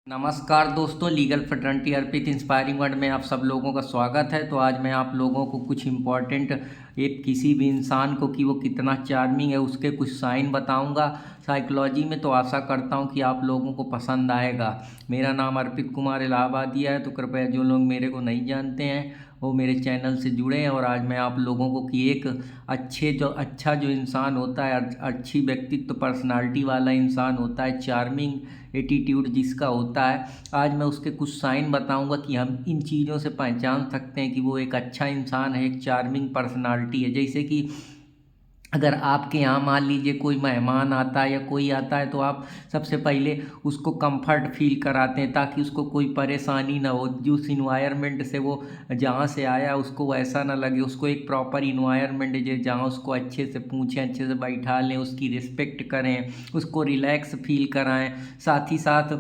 नमस्कार दोस्तों, legal fraternity अर्पित inspiring word में आप सब लोगों का स्वागत है। तो आज मैं आप लोगों को कुछ इम्पोर्टेंट एक किसी भी इंसान को कि वो कितना चार्मिंग है उसके कुछ साइन बताऊंगा साइकोलॉजी में। तो आशा करता हूं कि आप लोगों को पसंद आएगा। मेरा नाम अर्पित कुमार इलाहाबादिया है। तो कृपया जो लोग मेरे को नहीं जानते हैं वो मेरे चैनल से जुड़े हैं। और आज मैं आप लोगों को कि एक अच्छा जो इंसान होता है, अच्छी व्यक्तित्व पर्सनालिटी वाला इंसान होता है, चार्मिंग एटीट्यूड जिसका होता है, आज मैं उसके कुछ साइन बताऊंगा कि हम इन चीज़ों से पहचान सकते हैं कि वो एक अच्छा इंसान है, एक चार्मिंग पर्सनालिटी है। जैसे कि अगर आपके यहाँ मान लीजिए कोई मेहमान आता है या कोई आता है तो आप सबसे पहले उसको कंफर्ट फील कराते हैं ताकि उसको कोई परेशानी ना हो। जिस इन्वायरमेंट से वो जहाँ से आया उसको वैसा ना लगे, उसको एक प्रॉपर इन्वायरमेंट दे जहाँ उसको अच्छे से पूछें, अच्छे से बैठा लें, उसकी रिस्पेक्ट करें, उसको रिलैक्स फील कराएं। साथ ही साथ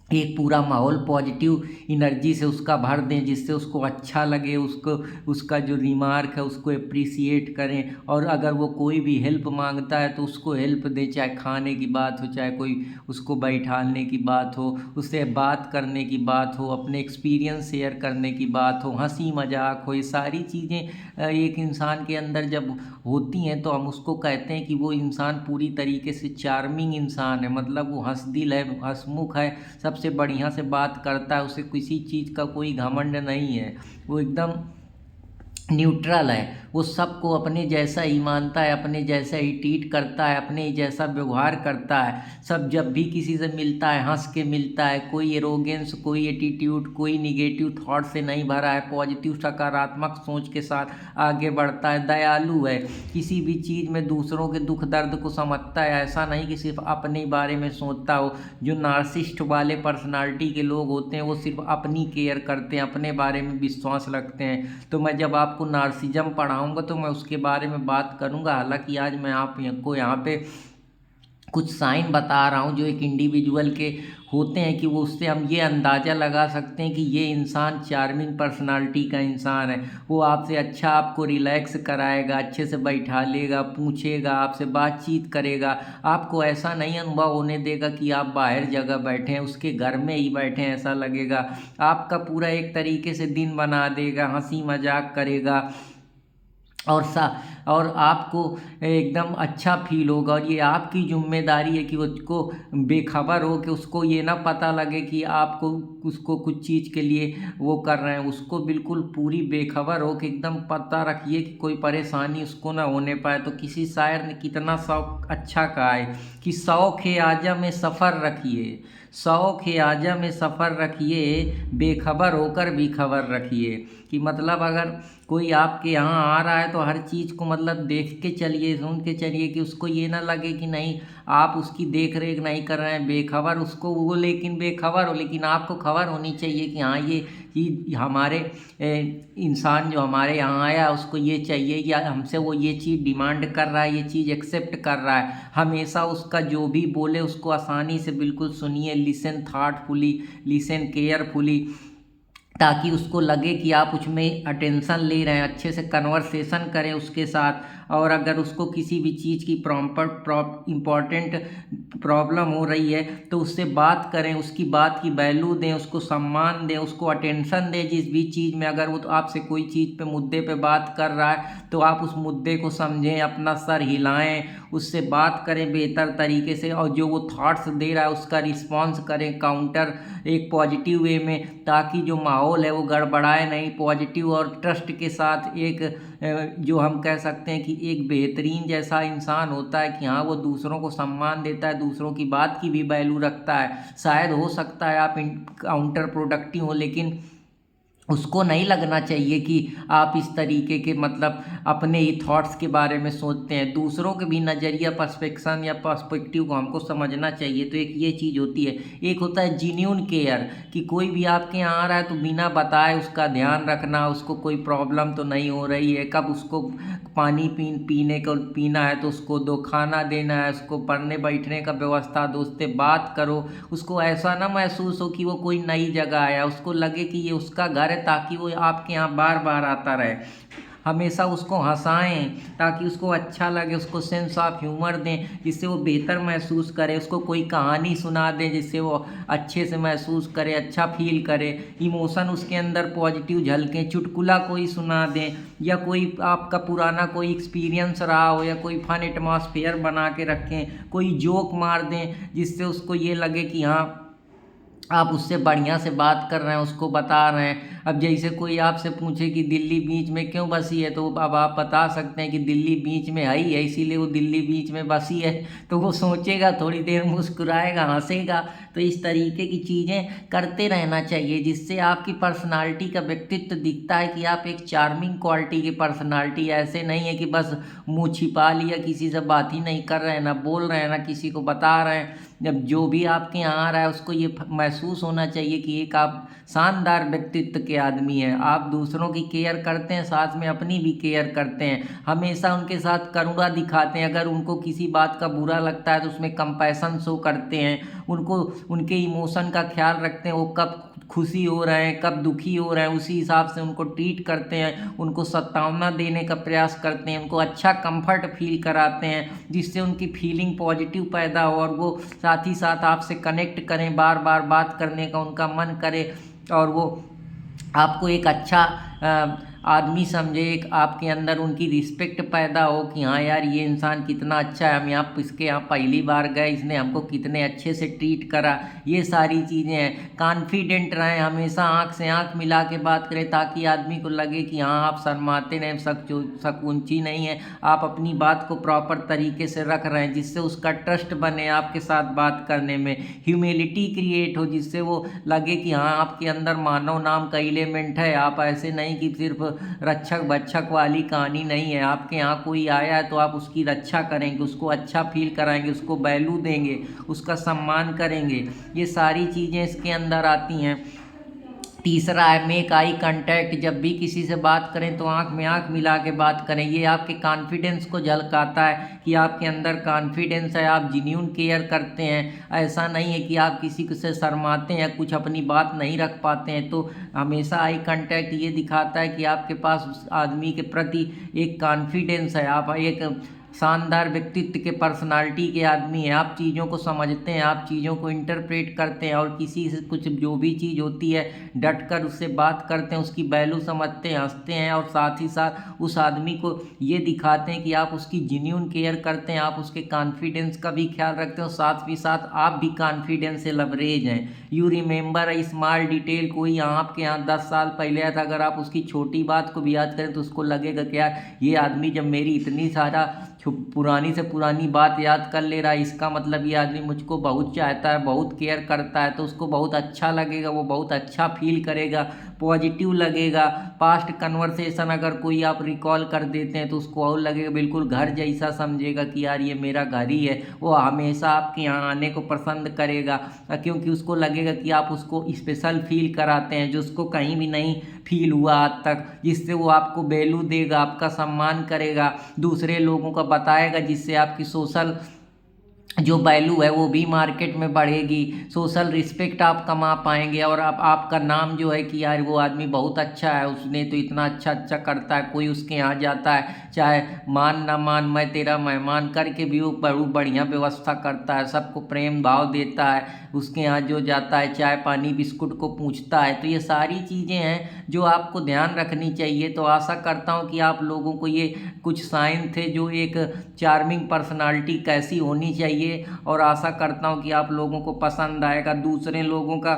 एक पूरा माहौल पॉजिटिव एनर्जी से उसका भर दें जिससे उसको अच्छा लगे, उसको उसका जो रिमार्क है उसको अप्रिसिएट करें। और अगर वो कोई भी हेल्प मांगता है तो उसको हेल्प दें, चाहे खाने की बात हो, चाहे कोई उसको बैठाने की बात हो, उससे बात करने की बात हो, अपने एक्सपीरियंस शेयर करने की बात हो, हंसी मजाक हो। ये सारी चीज़ें एक इंसान के अंदर जब होती हैं तो हम उसको कहते हैं कि वो इंसान पूरी तरीके से चार्मिंग इंसान है। मतलब वो हंसदिल है, हंसमुख है, सबसे बढ़िया से बात करता है, उसे किसी चीज़ का कोई घमंड नहीं है, वो एकदम न्यूट्रल है। वो सबको अपने जैसा ही मानता है, अपने जैसा ही ट्रीट करता है, अपने ही जैसा व्यवहार करता है। सब जब भी किसी से मिलता है हंस के मिलता है, कोई एरोगेंस, कोई एटीट्यूड, कोई निगेटिव थॉट से नहीं भरा है, पॉजिटिव सकारात्मक सोच के साथ आगे बढ़ता है, दयालु है, किसी भी चीज़ में दूसरों के दुख दर्द को समझता है। ऐसा नहीं कि सिर्फ अपने बारे में सोचता हो। जो नार्सिसिस्ट वाले पर्सनालिटी के लोग होते हैं वो सिर्फ अपनी केयर करते हैं, अपने बारे में विश्वास रखते हैं। तो मैं जब आपको नार्सिज्म पढ़ाऊंगा तो मैं उसके बारे में बात करूंगा। हालांकि आज मैं आपको यहाँ पे कुछ साइन बता रहा हूँ जो एक इंडिविजुअल के होते हैं कि वो उससे हम ये अंदाज़ा लगा सकते हैं कि ये इंसान चार्मिंग पर्सनालिटी का इंसान है। वो आपसे अच्छा आपको रिलैक्स कराएगा, अच्छे से बैठा लेगा, पूछेगा, आपसे बातचीत करेगा। आपको ऐसा नहीं अनुभव होने देगा कि आप बाहर जगह बैठे हैं, उसके घर में ही बैठे हैं ऐसा लगेगा। आपका पूरा एक तरीके से दिन बना देगा, हंसी मजाक करेगा और और आपको एकदम अच्छा फील होगा। और ये आपकी जिम्मेदारी है कि उसको बेखबर हो, कि उसको ये ना पता लगे कि आपको उसको कुछ चीज़ के लिए वो कर रहे हैं। उसको बिल्कुल पूरी बेखबर हो कि एकदम पता रखिए कि कोई परेशानी उसको ना होने पाए। तो किसी शायर ने कितना शौक अच्छा कहा है कि शौक है आजा में सफ़र रखिए, शौक है आजा में सफ़र रखिए, बेखबर होकर भी खबर रखिए। कि मतलब अगर कोई आपके यहाँ आ रहा है तो हर चीज़ को मतलब देख के चलिए, सुन के चलिए, कि उसको ये ना लगे कि नहीं आप उसकी देख रेख नहीं कर रहे हैं, बेखबर उसको वो, लेकिन बेखबर हो, लेकिन आपको खबर होनी चाहिए कि हाँ ये चीज़ हमारे इंसान जो हमारे यहाँ आया उसको ये चाहिए, या हमसे वो ये चीज़ डिमांड कर रहा है, ये चीज़ एक्सेप्ट कर रहा है। हमेशा उसका जो भी बोले उसको आसानी से बिल्कुल सुनिए, लिसन थाटफुली, लिसन केयरफुली, ताकि उसको लगे कि आप उसमें अटेंशन ले रहे हैं, अच्छे से कन्वर्सेशन करें उसके साथ। और अगर उसको किसी भी चीज़ की इम्पॉर्टेंट प्रॉब्लम हो रही है तो उससे बात करें, उसकी बात की वैल्यू दें, उसको सम्मान दें, उसको अटेंशन दें। जिस भी चीज़ में अगर वो तो आपसे कोई चीज़ पे मुद्दे पे बात कर रहा है तो आप उस मुद्दे को समझें, अपना सर हिलाएं, उससे बात करें बेहतर तरीके से, और जो वो थॉट्स दे रहा है उसका रिस्पॉन्स करें काउंटर एक पॉजिटिव वे में, ताकि जो माहौल है वो गड़बड़ाए नहीं। पॉजिटिव और ट्रस्ट के साथ एक जो हम कह सकते हैं कि एक बेहतरीन जैसा इंसान होता है कि हाँ वो दूसरों को सम्मान देता है, दूसरों की बात की भी वैल्यू रखता है। शायद हो सकता है आप काउंटर प्रोडक्टिव हो, लेकिन उसको नहीं लगना चाहिए कि आप इस तरीके के मतलब अपने ही थॉट्स के बारे में सोचते हैं। दूसरों के भी नज़रिया, पर्सपेक्शन या पर्सपेक्टिव को हमको समझना चाहिए। तो एक ये चीज़ होती है। एक होता है जीन्यून केयर, कि कोई भी आपके यहाँ आ रहा है तो बिना बताए उसका ध्यान रखना, उसको कोई प्रॉब्लम तो नहीं हो रही है, कब उसको पानी पीने को पीना है तो उसको दो, खाना देना है, उसको पढ़ने बैठने का व्यवस्था दो, उससे बात करो। उसको ऐसा ना महसूस हो कि वो कोई नई जगह आया, उसको लगे कि ये उसका घर है, ताकि वो आपके यहाँ बार बार आता रहे। हमेशा उसको हंसाएं ताकि उसको अच्छा लगे, उसको सेंस ऑफ ह्यूमर दें जिससे वो बेहतर महसूस करे, उसको कोई कहानी सुना दें जिससे वो अच्छे से महसूस करे, अच्छा फील करे, इमोशन उसके अंदर पॉजिटिव झलकें, चुटकुला कोई सुना दें या कोई आपका पुराना कोई एक्सपीरियंस रहा हो या कोई फन एटमॉस्फेयर बना के रखें, कोई जोक मार दें जिससे उसको ये लगे कि हाँ आप उससे बढ़िया से बात कर रहे हैं, उसको बता रहे हैं। अब जैसे कोई आपसे पूछे कि दिल्ली बीच में क्यों बसी है, तो अब आप बता सकते हैं कि दिल्ली बीच में है ही है, इसीलिए वो दिल्ली बीच में बसी है। तो वो सोचेगा, थोड़ी देर मुस्कुराएगा, हंसेगा। तो इस तरीके की चीज़ें करते रहना चाहिए जिससे आपकी पर्सनालिटी का व्यक्तित्व दिखता है कि आप एक चार्मिंग क्वालिटी की पर्सनालिटी, ऐसे नहीं है कि बस मुँह छिपा लिया, किसी से बात ही नहीं कर रहे हैं, ना बोल रहे हैं, ना किसी को बता रहे हैं। जब जो भी आपके यहाँ आ रहा है उसको ये महसूस होना चाहिए कि एक आप शानदार व्यक्तित्व के आदमी हैं, आप दूसरों की केयर करते हैं, साथ में अपनी भी केयर करते हैं, हमेशा उनके साथ करुणा दिखाते हैं। अगर उनको किसी बात का बुरा लगता है तो उसमें कंपैशन शो करते हैं, उनको उनके इमोशन का ख्याल रखते हैं, वो कब खुशी हो रहे हैं, कब दुखी हो रहे हैं, उसी हिसाब से उनको ट्रीट करते हैं, उनको सांत्वना देने का प्रयास करते हैं, उनको अच्छा कंफर्ट फील कराते हैं जिससे उनकी फीलिंग पॉजिटिव पैदा हो और वो साथ ही साथ आपसे कनेक्ट करें, बार बार बात करने का उनका मन करे और वो आपको एक अच्छा आदमी समझे, एक आपके अंदर उनकी रिस्पेक्ट पैदा हो कि हाँ यार ये इंसान कितना अच्छा है, हम यहाँ इसके यहाँ पहली बार गए, इसने हमको कितने अच्छे से ट्रीट करा। ये सारी चीज़ें हैं। कॉन्फिडेंट रहें, हमेशा आँख से आँख मिला के बात करें ताकि आदमी को लगे कि हाँ आप शर्माते नहीं, सकूंची नहीं है, आप अपनी बात को प्रॉपर तरीके से रख रहे हैं जिससे उसका ट्रस्ट बने आपके साथ बात करने में, ह्यूमिलिटी क्रिएट हो जिससे वो लगे कि हाँ आपके अंदर मानव नाम का एलिमेंट है, आप ऐसे नहीं कि सिर्फ रक्षक भक्षक वाली कहानी नहीं है। आपके यहाँ कोई आया है तो आप उसकी रक्षा करेंगे, उसको अच्छा फील कराएंगे, उसको वैल्यू देंगे, उसका सम्मान करेंगे। ये सारी चीज़ें इसके अंदर आती हैं। तीसरा है मेक आई कांटेक्ट, जब भी किसी से बात करें तो आंख में आंख मिला के बात करें। ये आपके कॉन्फिडेंस को झलकाता है कि आपके अंदर कॉन्फिडेंस है, आप जेन्युइन केयर करते हैं। ऐसा नहीं है कि आप किसी से शर्माते हैं या कुछ अपनी बात नहीं रख पाते हैं। तो हमेशा आई कांटेक्ट ये दिखाता है कि आपके पास उस आदमी के प्रति एक कॉन्फिडेंस है, आप एक शानदार व्यक्तित्व के पर्सनालिटी के आदमी हैं, आप चीज़ों को समझते हैं, आप चीज़ों को इंटरप्रेट करते हैं और किसी से कुछ जो भी चीज़ होती है डट कर उससे बात करते हैं, उसकी वैल्यू समझते हैं, हंसते हैं और साथ ही साथ उस आदमी को ये दिखाते हैं कि आप उसकी जेन्युइन केयर करते हैं, आप उसके कॉन्फिडेंस का भी ख्याल रखते हैं और साथ ही साथ आप भी कॉन्फिडेंस से लवरेज हैं। You remember a small detail, कोई आपके यहाँ 10 साल पहले आया था, अगर आप उसकी छोटी बात को भी याद करें तो उसको लगेगा कि यार ये आदमी जब मेरी इतनी सारा पुरानी से पुरानी बात याद कर ले रहा है, इसका मतलब ये आदमी मुझको बहुत चाहता है, बहुत केयर करता है। तो उसको बहुत अच्छा लगेगा, वो बहुत अच्छा फील करेगा, पॉजिटिव लगेगा। पास्ट कन्वर्सेशन अगर कोई आप रिकॉल कर देते हैं तो उसको और लगेगा, बिल्कुल घर जैसा समझेगा कि यार ये मेरा घर ही है। वो हमेशा आपके यहाँ आने को पसंद करेगा क्योंकि उसको लगेगा कि आप उसको स्पेशल फील कराते हैं जो उसको कहीं भी नहीं फील हुआ आज तक, जिससे वो आपको वैल्यू देगा, आपका सम्मान करेगा, दूसरे लोगों का बताएगा, जिससे आपकी सोशल जो वैल्यू है वो भी मार्केट में बढ़ेगी, सोशल रिस्पेक्ट आप कमा पाएंगे और आपका नाम जो है कि यार वो आदमी बहुत अच्छा है, उसने तो इतना अच्छा अच्छा करता है। कोई उसके यहाँ जाता है, चाहे मान ना मान मैं तेरा मेहमान करके भी वो बड़ू बढ़िया व्यवस्था करता है, सबको प्रेम भाव देता है। उसके यहाँ जो जाता है चाय पानी बिस्कुट को पूछता है। तो ये सारी चीज़ें हैं जो आपको ध्यान रखनी चाहिए। तो आशा करता हूँ कि आप लोगों को ये कुछ साइन थे जो एक चार्मिंग पर्सनालिटी कैसी होनी चाहिए, और आशा करता हूँ कि आप लोगों को पसंद आएगा। दूसरे लोगों का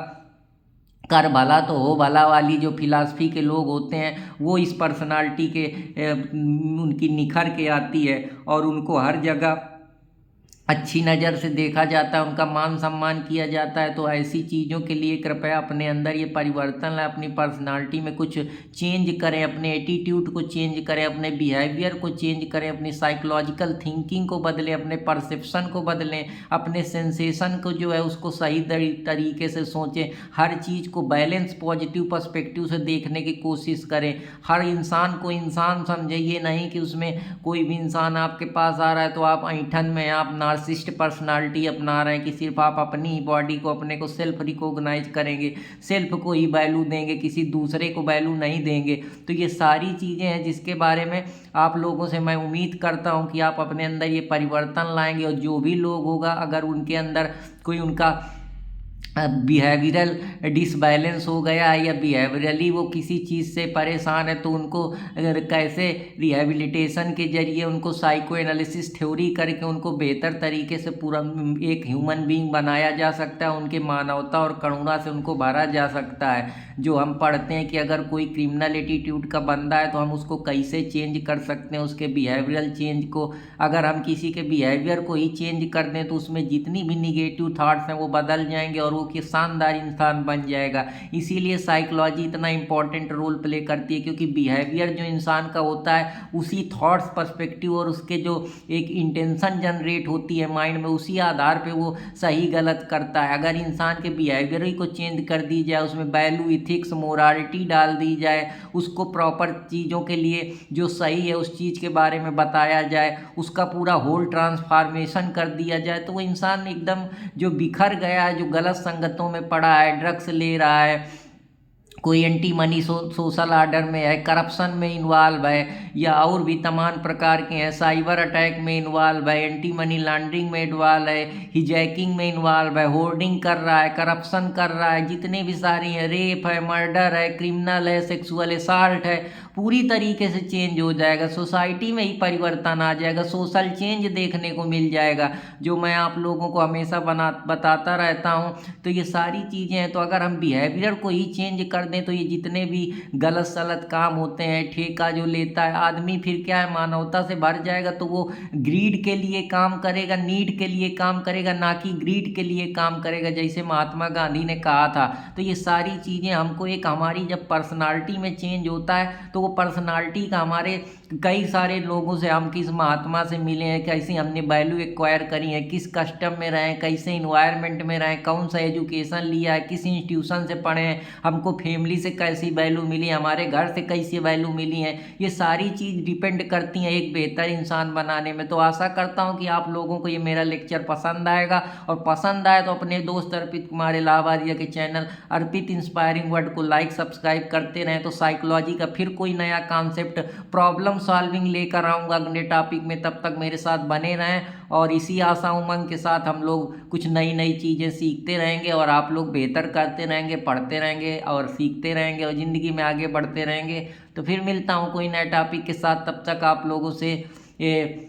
कर भला तो हो भला वाली जो फिलॉसफी के लोग होते हैं वो इस पर्सनालिटी के उनकी निखर के आती है और उनको हर जगह अच्छी नज़र से देखा जाता है, उनका मान सम्मान किया जाता है। तो ऐसी चीज़ों के लिए कृपया अपने अंदर ये परिवर्तन लाएं, अपनी पर्सनालिटी में कुछ चेंज करें, अपने एटीट्यूड को चेंज करें, अपने बिहेवियर को चेंज करें, अपनी साइकोलॉजिकल थिंकिंग को बदलें, अपने परसेप्शन को बदलें, अपने सेंसेशन को जो है उसको सही तरीके से सोचें, हर चीज़ को बैलेंस पॉजिटिव पर्सपेक्टिव से देखने की कोशिश करें। हर इंसान को इंसान समझे, ये नहीं कि उसमें कोई भी इंसान आपके पास आ रहा है तो आप ऐंठन में, आप नार्सिसिस्ट पर्सनालिटी अपना रहे हैं कि सिर्फ आप अपनी ही बॉडी को, अपने को सेल्फ रिकॉग्नाइज करेंगे, सेल्फ को ही वैल्यू देंगे, किसी दूसरे को वैल्यू नहीं देंगे। तो ये सारी चीज़ें हैं जिसके बारे में आप लोगों से मैं उम्मीद करता हूँ कि आप अपने अंदर ये परिवर्तन लाएंगे। और जो भी लोग होगा, अगर उनके अंदर कोई उनका बिहेवियरल डिसबैलेंस हो गया है या बिहेवियरली वो किसी चीज़ से परेशान है, तो उनको अगर कैसे रिहेबिलिटेशन के जरिए उनको साइको एनालिसिस थ्योरी करके उनको बेहतर तरीके से पूरा एक ह्यूमन बीइंग बनाया जा सकता है, उनके मानवता और करुणा से उनको भरा जा सकता है। जो हम पढ़ते हैं कि अगर कोई क्रिमिनल एटीट्यूड का बंदा है तो हम उसको कैसे चेंज कर सकते हैं, उसके बिहेवियरल चेंज को। अगर हम किसी के बिहेवियर को ही चेंज कर दें तो उसमें जितनी भी निगेटिव थाट्स हैं वो बदल जाएंगे और वो कि शानदार इंसान बन जाएगा। इसीलिए साइकोलॉजी इतना इंपॉर्टेंट रोल प्ले करती है, क्योंकि बिहेवियर जो इंसान का होता है उसी थॉट्स, पर्सपेक्टिव और उसके जो एक इंटेंशन जनरेट होती है माइंड में, उसी आधार पे वो सही गलत करता है। अगर इंसान के बिहेवियर ही को चेंज कर दी जाए, उसमें वैल्यू, इथिक्स, मोरालिटी डाल दी जाए, उसको प्रॉपर चीज़ों के लिए जो सही है उस चीज़ के बारे में बताया जाए, उसका पूरा होल ट्रांसफॉर्मेशन कर दिया जाए, तो वो इंसान एकदम जो बिखर गया है, जो गलत संगतों में पड़ा है, ड्रग्स ले रहा है, कोई एंटी मनी सोशल आर्डर में है, करप्शन में इन्वॉल्व है, या और भी तमाम प्रकार के हैं, साइबर अटैक में इन्वॉल्व है, एंटी मनी लॉन्ड्रिंग में इन्वॉल्व है, हिजैकिंग में इन्वॉल्व है, होर्डिंग कर रहा है, करप्शन कर रहा है, जितने भी सारी हैं, रेप है, मर्डर है, क्रिमिनल है, सेक्सुअल असॉल्ट है, पूरी तरीके से चेंज हो जाएगा। सोसाइटी में ही परिवर्तन आ जाएगा, सोशल चेंज देखने को मिल जाएगा, जो मैं आप लोगों को हमेशा बताता रहता हूँ। तो ये सारी चीज़ें हैं। तो अगर हम बिहेवियर को ही चेंज कर दें तो ये जितने भी गलत सलत काम होते हैं, ठेका जो लेता है आदमी, फिर क्या है, मानवता से भर जाएगा। तो वो ग्रीड के लिए काम करेगा, नीड के लिए काम करेगा, ना कि ग्रीड के लिए काम करेगा, जैसे महात्मा गांधी ने कहा था। तो ये सारी चीज़ें हमको एक हमारी जब पर्सनालिटी में चेंज होता है तो वो पर्सनालिटी का हमारे कई सारे लोगों से, हम किस महात्मा से मिले हैं, कैसी हमने वैल्यू एक्वायर करी है, किस कस्टम में रहे, कैसे इन्वायरमेंट में रहे, कौन सा एजुकेशन लिया है, किस इंस्टीट्यूशन से पढ़े हैं, हमको फैमिली से कैसी वैल्यू मिली, हमारे घर से कैसी वैल्यू मिली है, ये सारी चीज़ डिपेंड करती हैं एक बेहतर इंसान बनाने में। तो आशा करता हूँ कि आप लोगों को ये मेरा लेक्चर पसंद आएगा, और पसंद आए तो अपने दोस्त अर्पित कुमार इलाहाबादिया के चैनल अर्पित इंस्पायरिंग वर्ड को लाइक सब्सक्राइब करते रहें। तो साइकोलॉजी का फिर कोई नया कॉन्सेप्ट, प्रॉब्लम सॉल्विंग लेकर आऊँगा अगले टॉपिक में। तब तक मेरे साथ बने रहें, और इसी आशा उमंग के साथ हम लोग कुछ नई नई चीज़ें सीखते रहेंगे, और आप लोग बेहतर करते रहेंगे, पढ़ते रहेंगे और सीखते रहेंगे, और ज़िंदगी में आगे बढ़ते रहेंगे। तो फिर मिलता हूँ कोई नए टॉपिक के साथ। तब तक आप लोगों से ये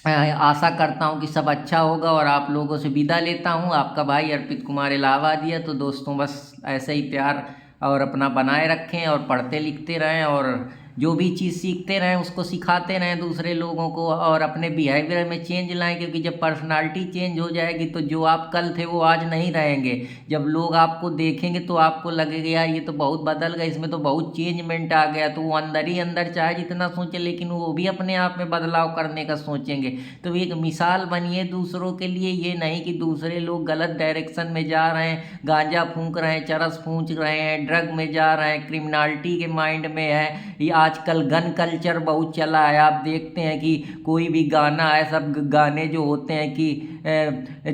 आशा करता हूँ कि सब अच्छा होगा, और आप लोगों से विदा लेता हूँ। आपका भाई अर्पित कुमार इलाहाबादिया। तो दोस्तों बस ऐसे ही प्यार और अपना बनाए रखें, और पढ़ते लिखते रहें, और जो भी चीज़ सीखते रहें उसको सिखाते रहें दूसरे लोगों को, और अपने बिहेवियर में चेंज लाएं। क्योंकि जब पर्सनालिटी चेंज हो जाएगी तो जो आप कल थे वो आज नहीं रहेंगे। जब लोग आपको देखेंगे तो आपको लगेगा यार ये तो बहुत बदल गया, इसमें तो बहुत चेंजमेंट आ गया। तो वो अंदर ही अंदर चाहे जितना सोचे, लेकिन वो भी अपने आप में बदलाव करने का सोचेंगे। तो एक मिसाल बनिए दूसरों के लिए, ये नहीं कि दूसरे लोग गलत डायरेक्शन में जा रहे हैं, गांजा फूंक रहे हैं, चरस फूंक रहे हैं, ड्रग में जा रहे हैं, क्रिमिनलिटी के माइंड में है। ये आजकल गन कल्चर बहुत चला है। आप देखते हैं कि कोई भी गाना है, सब गाने जो होते हैं कि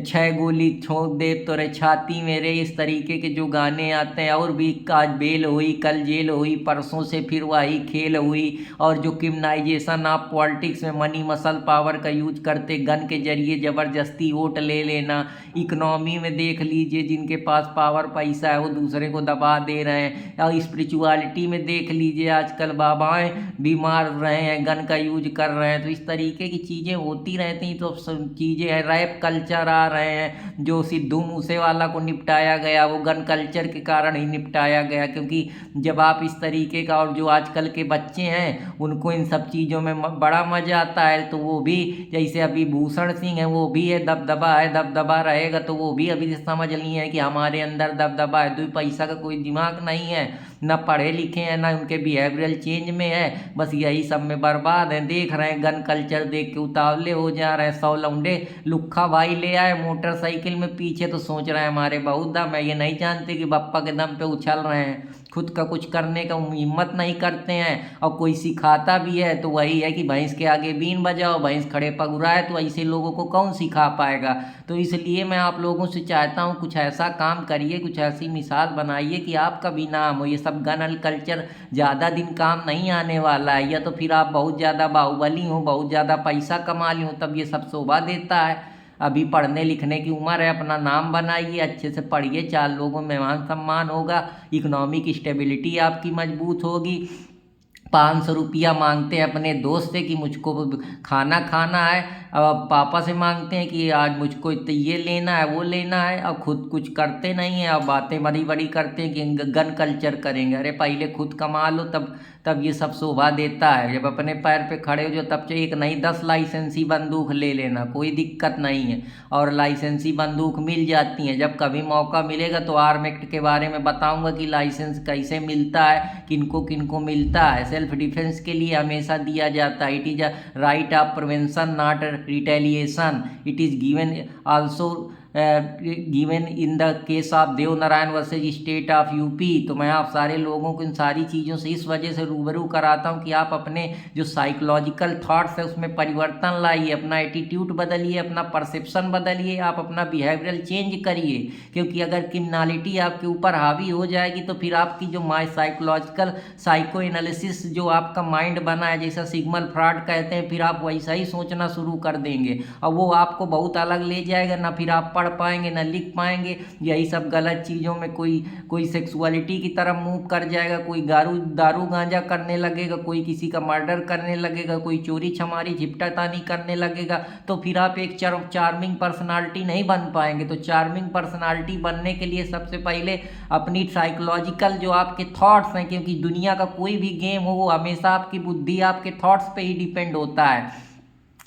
6 गोली ठोक दे तो रे छाती मेरे, इस तरीके के जो गाने आते हैं। और भी आज बेल हुई, कल जेल हुई, परसों से फिर वही खेल हुई। और जो क्रिमिनलाइजेशन ऑफ पॉलिटिक्स में मनी मसल पावर का यूज करते, गन के जरिए ज़बरदस्ती वोट ले लेना। इकोनॉमी में देख लीजिए, जिनके पास पावर पैसा है वो दूसरे को दबा दे रहे हैं। और स्पिरिचुअलिटी में देख लीजिए, आजकल बाबाएं बीमार रहे हैं, गन का यूज कर रहे हैं। तो इस तरीके की चीज़ें होती रहती हैं। तो सब चीज़ें हैं, रैप कल्चर आ रहे हैं, जो सिद्धू मूसेवाला को निपटाया गया वो गन कल्चर के कारण ही निपटाया गया। क्योंकि जब आप इस तरीके का, और जो आजकल के बच्चे हैं उनको इन सब चीज़ों में बड़ा मज़ा आता है। तो वो भी, जैसे अभी भूषण सिंह है, वो भी है, दबदबा है, दबदबा रहेगा। तो वो भी अभी समझ लिए हैं कि हमारे अंदर दबदबा है। 2 पैसा का कोई दिमाग नहीं है, ना पढ़े लिखे हैं, ना उनके बिहेवियरल चेंज में है, बस यही सब में बर्बाद है। देख रहे हैं गन कल्चर देख के उतावले हो जा रहे हैं। 100 लौंडे लुक्खा भाई ले आए मोटरसाइकिल में, पीछे तो सोच रहे हैं हमारे बहुत दम है, ये नहीं जानते कि बप्पा के दम पे उछल रहे हैं, खुद का कुछ करने का हिम्मत नहीं करते हैं। और कोई सिखाता भी है तो वही है कि भैंस के आगे बीन बजाओ, भैंस खड़े पगुराए, तो ऐसे लोगों को कौन सिखा पाएगा। तो इसलिए मैं आप लोगों से चाहता हूँ कुछ ऐसा काम करिए, कुछ ऐसी मिसाल बनाइए कि आपका भी नाम हो। ये सब गन कल्चर ज़्यादा दिन काम नहीं आने वाला है, या तो फिर आप बहुत ज़्यादा बाहुबली हो, बहुत ज़्यादा पैसा कमा ली हो, तब ये सब शोभा देता है। अभी पढ़ने लिखने की उम्र है, अपना नाम बनाइए, अच्छे से पढ़िए, 4 लोगों में मान सम्मान होगा, इकोनॉमिक स्टेबिलिटी आपकी मजबूत होगी। 500 रुपया मांगते हैं अपने दोस्त से कि मुझको खाना खाना है, अब पापा से मांगते हैं कि आज मुझको ये लेना है वो लेना है, अब खुद कुछ करते नहीं हैं, अब बातें बड़ी बड़ी करते हैं कि गन कल्चर करेंगे। अरे पहले खुद कमा लो, तब ये सब शोभा देता है। जब अपने पैर पे खड़े हो जो, तब से एक नहीं 10 लाइसेंसी बंदूक ले लेना, कोई दिक्कत नहीं है। और लाइसेंसी बंदूक मिल जाती हैं, जब कभी मौका मिलेगा तो आर्म एक्ट के बारे में बताऊंगा कि लाइसेंस कैसे मिलता है, किनको किनको मिलता है। सेल्फ डिफेंस के लिए हमेशा दिया जाता है। It is a right of prevention not retaliation, it is given also given in the case of Devnarayan versus state of UP. तो मैं आप सारे लोगों को इन सारी चीज़ों से इस वजह से रूबरू कराता हूँ कि आप अपने जो साइकोलॉजिकल थॉट्स है उसमें परिवर्तन लाइए, अपना एटीट्यूड बदलिए, अपना परसेप्शन बदलिए, आप अपना बिहेवियरल चेंज करिए। क्योंकि अगर क्रिमिनलिटी आपके ऊपर हावी हो जाएगी तो फिर आपकी जो साइकोलॉजिकल साइको एनालिसिस जो आपका माइंड बना है, जैसा सिग्मल फ्रॉड कहते हैं, फिर आप वैसा ही सोचना शुरू कर देंगे और वो आपको बहुत अलग ले जाएगा। ना फिर आप पढ़ पाएंगे ना लिख पाएंगे, यही सब गलत चीज़ों में कोई सेक्सुअलिटी की तरफ मूव कर जाएगा, कोई दारू गांजा करने लगेगा, कोई किसी का मर्डर करने लगेगा, कोई चोरी छमारी झिपटातानी करने लगेगा। तो फिर आप एक चार्मिंग पर्सनालिटी नहीं बन पाएंगे। तो चार्मिंग पर्सनालिटी बनने के लिए सबसे पहले अपनी साइकोलॉजिकल जो आपके थॉट्स हैं, क्योंकि दुनिया का कोई भी गेम हो वो हमेशा आपकी बुद्धि आपके थॉट्स पे ही डिपेंड होता है।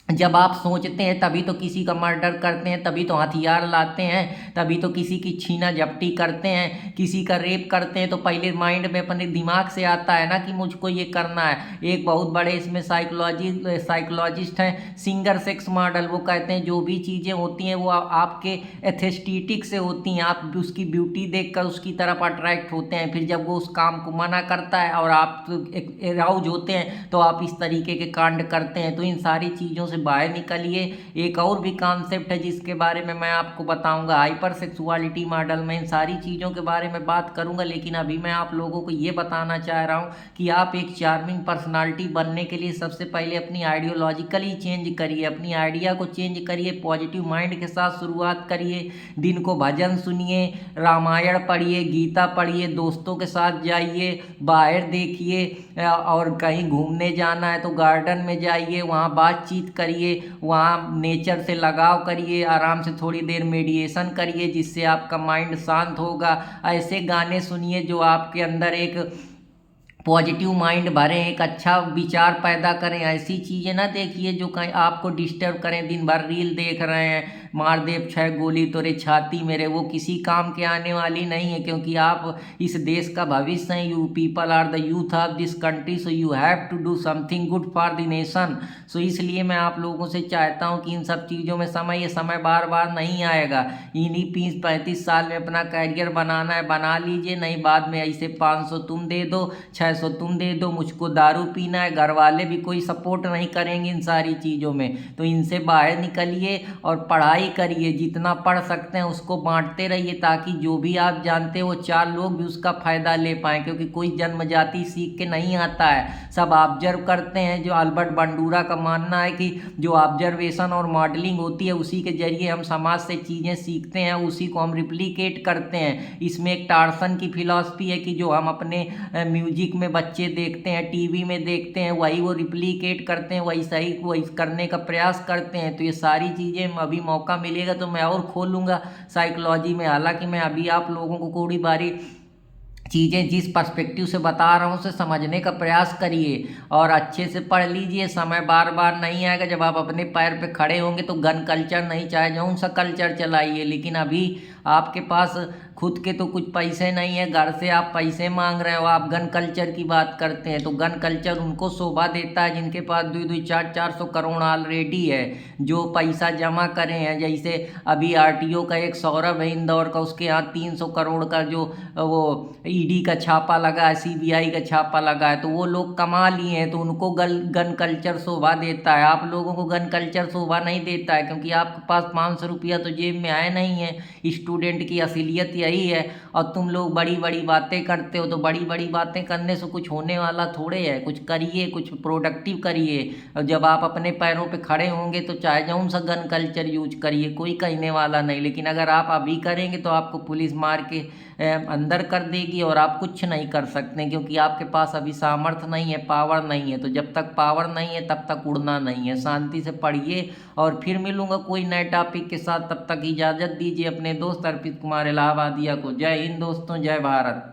जब आप सोचते हैं तभी तो किसी का मर्डर करते हैं, तभी तो हथियार लाते हैं, तभी तो किसी की छीना झपटी करते हैं, किसी का रेप करते हैं। तो पहले माइंड में अपने दिमाग से आता है ना कि मुझको ये करना है। एक बहुत बड़े इसमें साइकोलॉजिस्ट हैं सिंगर सेक्स मॉडल, वो कहते हैं जो भी चीज़ें होती हैं वो आपके एस्थेटिक से होती हैं, आप उसकी ब्यूटी देखकर उसकी तरफ अट्रैक्ट होते हैं। फिर जब वो उस काम को मना करता है और आप एराउज होते हैं तो आप इस तरीके के कांड करते हैं। तो इन सारी चीज़ों से बाहर निकलिए। एक और भी कॉन्सेप्ट है जिसके बारे में मैं आपको बताऊंगा, हाइपर सेक्सुअलिटी मॉडल में इन सारी चीज़ों के बारे में बात करूंगा। लेकिन अभी मैं आप लोगों को ये बताना चाह रहा हूं कि आप एक चार्मिंग पर्सनालिटी बनने के लिए सबसे पहले अपनी आइडियोलॉजिकली चेंज करिए, अपनी आइडिया को चेंज करिए, पॉजिटिव माइंड के साथ शुरुआत करिए। दिन को भजन सुनिए, रामायण पढ़िए, गीता पढ़िए, दोस्तों के साथ जाइए, बाहर देखिए, और कहीं घूमने जाना है तो गार्डन में जाइए, वहाँ बातचीत करिए, वहाँ नेचर से लगाव करिए, आराम से थोड़ी देर मेडिटेशन करिए जिससे आपका माइंड शांत होगा। ऐसे गाने सुनिए जो आपके अंदर एक पॉजिटिव माइंड भरें, एक अच्छा विचार पैदा करें। ऐसी चीज़ें ना देखिए जो कहीं आपको डिस्टर्ब करें। दिन भर रील देख रहे हैं, मार दे 6 गोली तोरे छाती मेरे, वो किसी काम के आने वाली नहीं है। क्योंकि आप इस देश का भविष्य हैं, you people are the youth of this country, so you have to do something good for the nation. So इसलिए मैं आप लोगों से चाहता हूँ कि इन सब चीज़ों में ये समय बार बार नहीं आएगा। इन्हीं 30-35 साल में अपना कैरियर बनाना है, बना लीजिए, नहीं बाद में ऐसे 500 तुम दे दो, 600 तुम दे दो, मुझको दारू पीना है, घर वाले भी कोई सपोर्ट नहीं करेंगे इन सारी चीज़ों में। तो इनसे बाहर निकलिए और पढ़ाई करिए, जितना पढ़ सकते हैं उसको बांटते रहिए, ताकि जो भी आप जानते हो 4 लोग भी उसका फ़ायदा ले पाएँ। क्योंकि कोई जन्मजाति सीख के नहीं आता है, सब ऑब्जर्व करते हैं। जो अल्बर्ट बंडूरा का मानना है कि जो ऑब्जर्वेशन और मॉडलिंग होती है उसी के जरिए हम समाज से चीज़ें सीखते हैं, उसी को हम रिप्लिकेट करते हैं। इसमें एक टार्सन की फिलॉसफी है कि जो हम अपने म्यूजिक में बच्चे देखते हैं, टीवी में देखते हैं, वही वो रिप्लिकेट करते हैं, वैसा ही वही करने का प्रयास करते हैं। तो ये सारी चीज़ें अभी मौका मिलेगा तो मैं और खोलूँगा साइकोलॉजी में। हालांकि मैं अभी आप लोगों को थोड़ी बारी चीज़ें जिस पर्सपेक्टिव से बता रहा हूँ उसे समझने का प्रयास करिए और अच्छे से पढ़ लीजिए। समय बार बार नहीं आएगा। जब आप अपने पैर पे खड़े होंगे तो गन कल्चर नहीं, चाहे जौन सा कल्चर चलाइए, लेकिन अभी आपके पास खुद के तो कुछ पैसे नहीं है, घर से आप पैसे मांग रहे हो, आप गन कल्चर की बात करते हैं। तो गन कल्चर उनको शोभा देता है जिनके पास 2-2, 4-400 करोड़ ऑलरेडी है, जो पैसा जमा करे हैं। जैसे अभी आरटीओ का एक सौरभ है इंदौर का, उसके यहाँ 300 करोड़ का जो वो ईडी का छापा लगा है, सीबीआई का छापा लगा है, तो वो लोग कमा लिए हैं, तो उनको गन कल्चर शोभा देता है। आप लोगों को गन कल्चर शोभा नहीं देता है, क्योंकि आपके पास 500 रुपया तो जेब में आए नहीं है। स्टूडेंट की असलियत यही है। और तुम लोग बड़ी बड़ी बातें करते हो, तो बड़ी बड़ी बातें करने से कुछ होने वाला थोड़े है। कुछ करिए, कुछ प्रोडक्टिव करिए। और जब आप अपने पैरों पे खड़े होंगे तो चाहे जौन सा गन कल्चर यूज करिए, कोई कहने वाला नहीं। लेकिन अगर आप अभी करेंगे तो आपको पुलिस मार के अंदर कर देगी और आप कुछ नहीं कर सकते, क्योंकि आपके पास अभी सामर्थ्य नहीं है, पावर नहीं है। तो जब तक पावर नहीं है तब तक उड़ना नहीं है। शांति से पढ़िए और फिर मिलूंगा कोई नए टॉपिक के साथ। तब तक इजाज़त दीजिए अपने दोस्त अर्पित कुमार इलाहाबादिया को। जय हिंद दोस्तों, जय भारत।